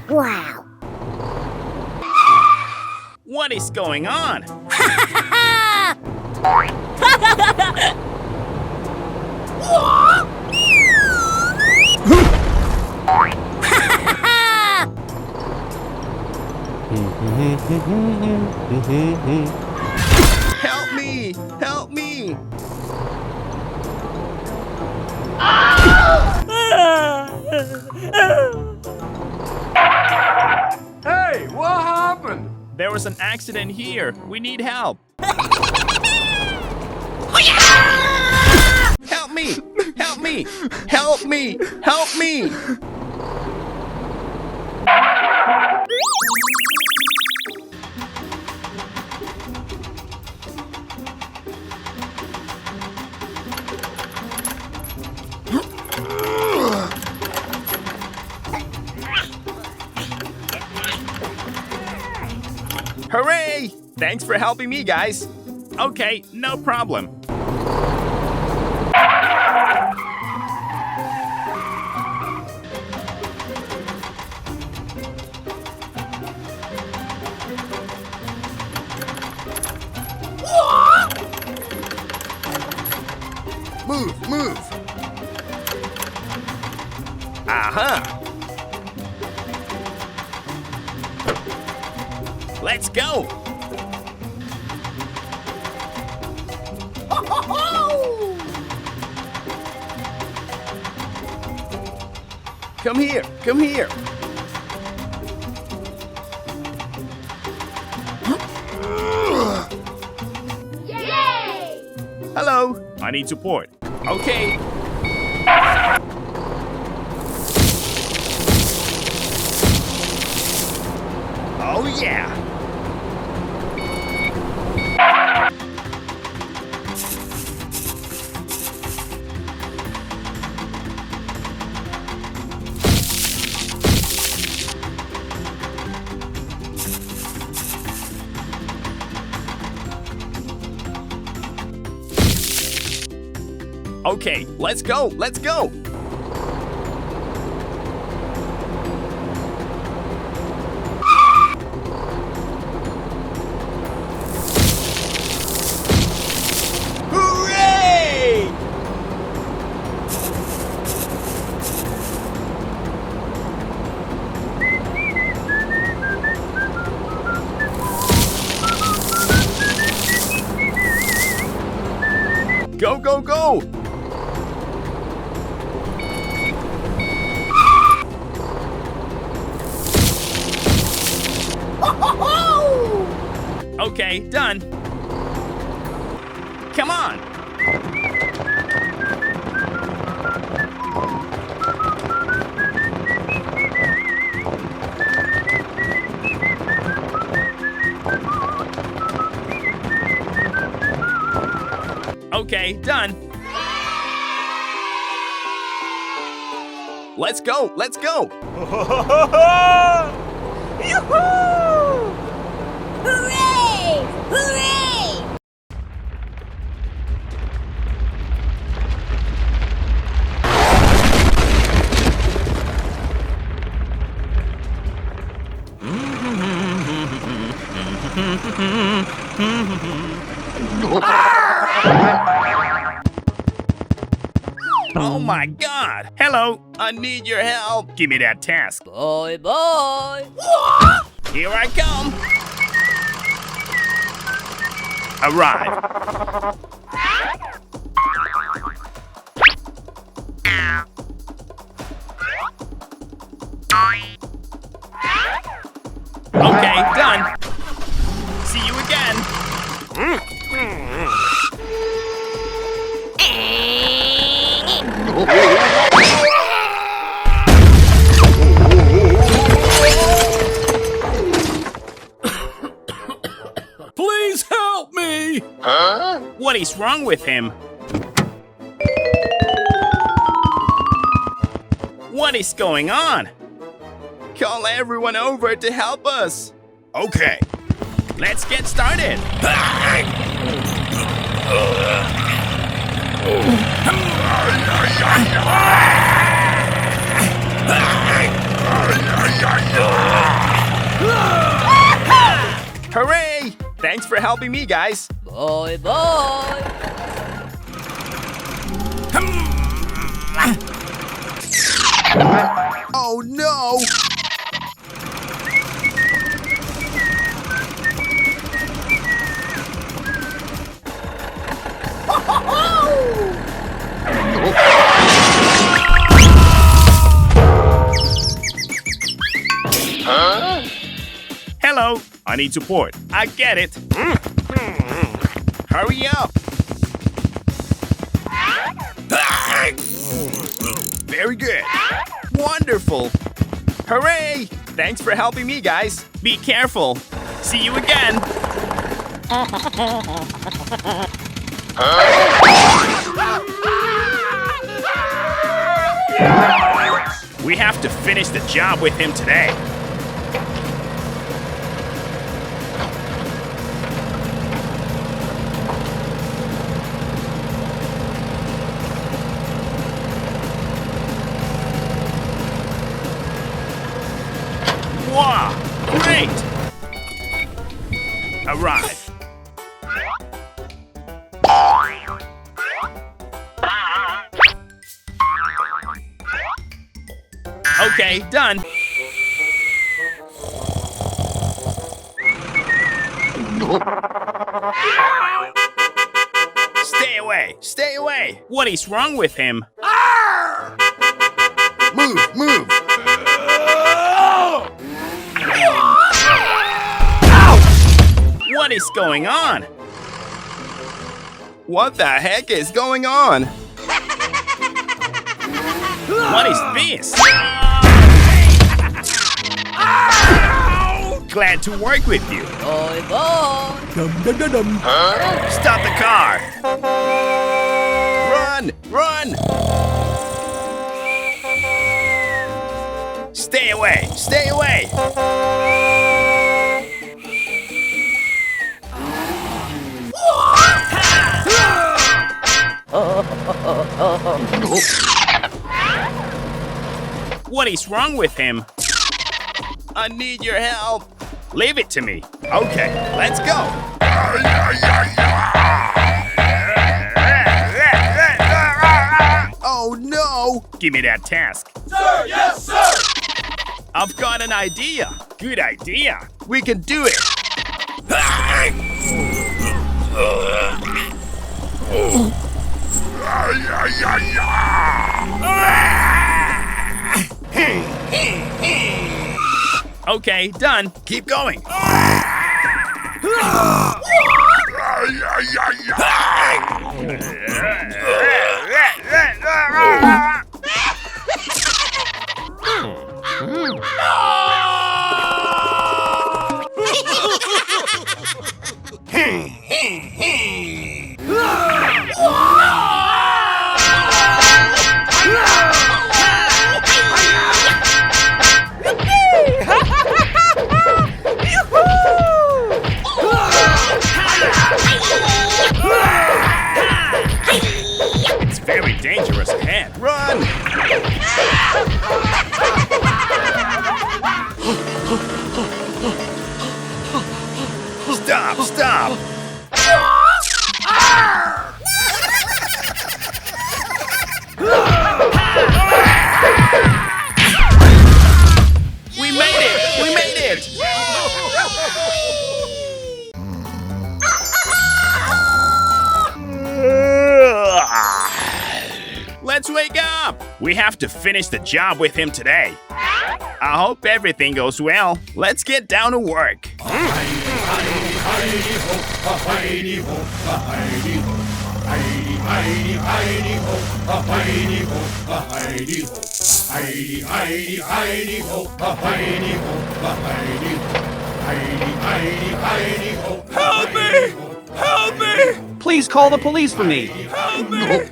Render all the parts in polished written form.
Wow. What is going on? Help me! Help me! Hey, what happened? There was an accident here. We need help. Help me! Help me! Help me! Help me! Hooray! Thanks for helping me, guys. Okay, no problem. Move, move. Aha! Let's go! Come here, come here. Yay! Hello, I need support. Okay. Oh yeah. Okay, let's go, let's go. Hooray! Go, go, go! Okay, done. Come on. Okay, done. Let's go, let's go. Hooray! Hooray! Oh my god! Hello, I need your help. Give me that task. Bye bye. Here I come. Arrive. Okay, done. See you again. Please help me! What is wrong with him? What is going on? Call everyone over to help us. Okay, let's get started. Thanks for helping me, guys. Bye bye. Oh no! Hello, I need support. I get it. Hurry up. Very good. Wonderful. Hooray! Thanks for helping me, guys. Be careful. See you again. We have to finish the job with him today. Wow, great! Arrive. Okay, done. Stay away, stay away. What is wrong with him? Move, move. What is going on? What the heck is going on? What is this? Glad to work with you. Bye bye. Stop the car. Run, run. Stay away, stay away. What is wrong with him? I need your help. Leave it to me. Okay, let's go. Oh no! Give me that task. Sir, yes, sir! I've got an idea. Good idea. We can do it. Okay, done. Keep going. It's very dangerous ahead. Run! Stop! Stop! We made it! We made it! Let's wake up! We have to finish the job with him today. I hope everything goes well. Let's get down to work. Help me! Help me! Please call the police for me. Help me!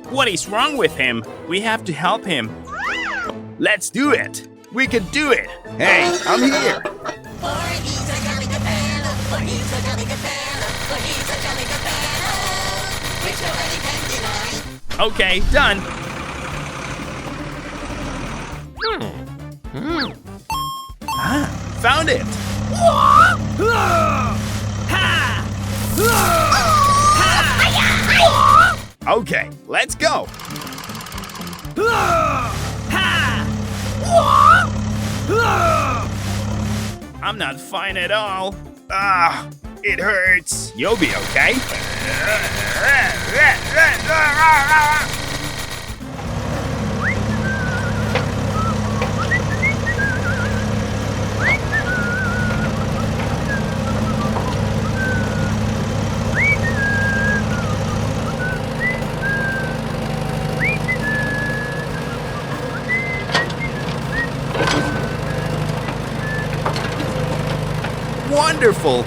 What is wrong with him? We have to help him. Let's do it. We can do it. Hey, I'm here. Okay, done. Found it. Okay, let's go. I'm not fine at all. Ah, it hurts. You'll be okay. Wonderful.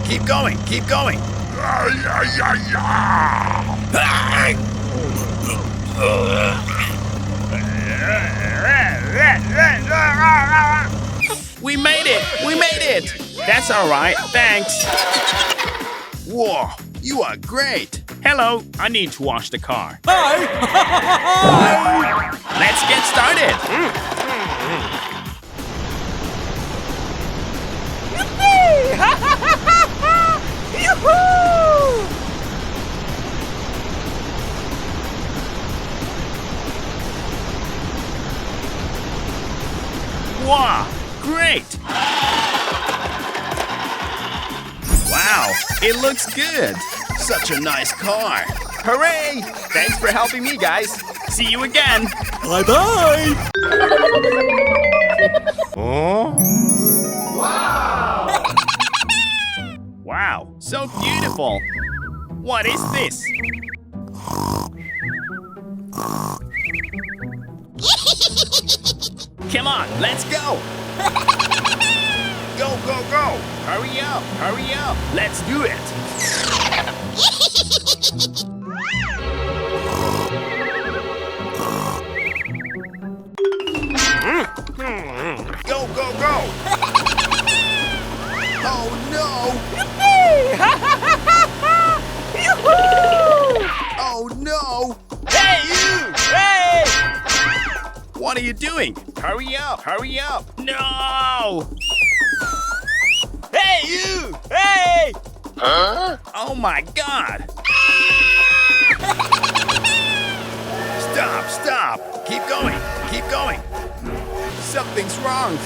Keep going, keep going. We made it! We made it! That's all right, thanks. Whoa, you are great. Hello, I need to wash the car. Hi! Let's get started. Wow, great! Wow, it looks good. Such a nice car. Hooray! Thanks for helping me, guys. See you again. Bye-bye! Wow, so beautiful. What is this? Come on, let's go. Go, go, go. Hurry up, hurry up. Let's do it. Go, go, go. Oh, no. Oh, no. Hey, you! Hey! What are you doing? Hurry up, hurry up. No! Hey, you! Hey! Huh? Oh, my God. Stop, stop. Keep going, keep going. Something's wrong.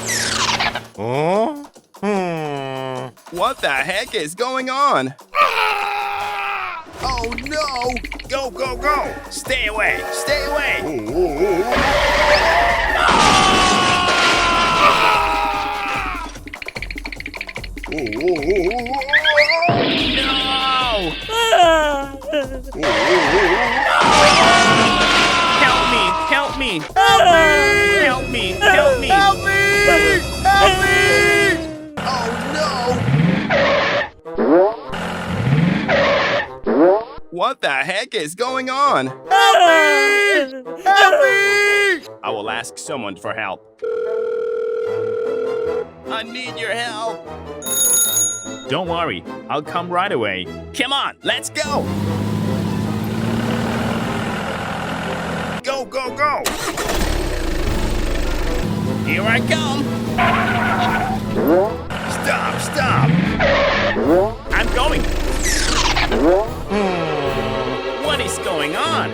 What the heck is going on? Oh no! Go, go, go! Stay away! Stay away! No! Help me! Help me! Help me! Help me! Help me! Help me! Oh no! What the heck is going on? Help me! Help me! I will ask someone for help. I need your help. Don't worry, I'll come right away. Come on, let's go! Go, go, go! Here I come! Stop, stop! I'm going! What is going on?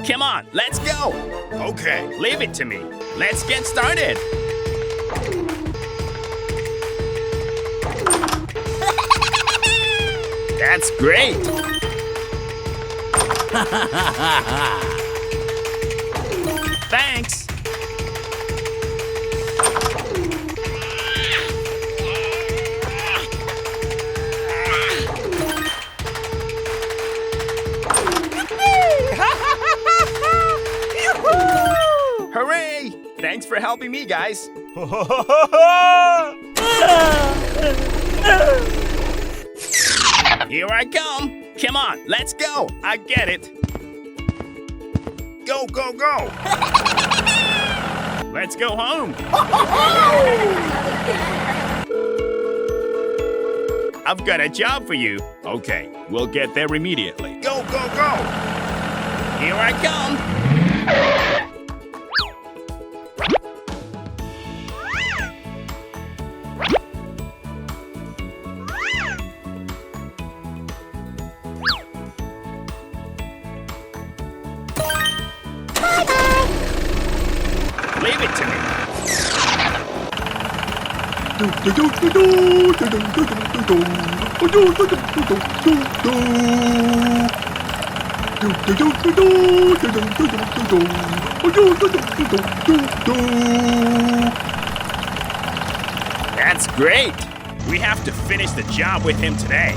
Come on, let's go! Okay, leave it to me. Let's get started! That's great! Thanks! Hooray! Thanks for helping me, guys. Here I come. Come on, let's go. I get it. Go, go, go. Let's go home. I've got a job for you. Okay, we'll get there immediately. Go, go, go. Here I come. Leave it to me. That's great. We have to finish the job with him today.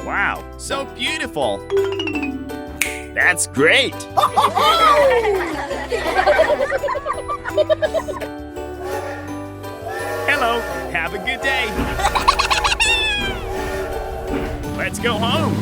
Wow, so beautiful. That's great. Hello, have a good day. Let's go home.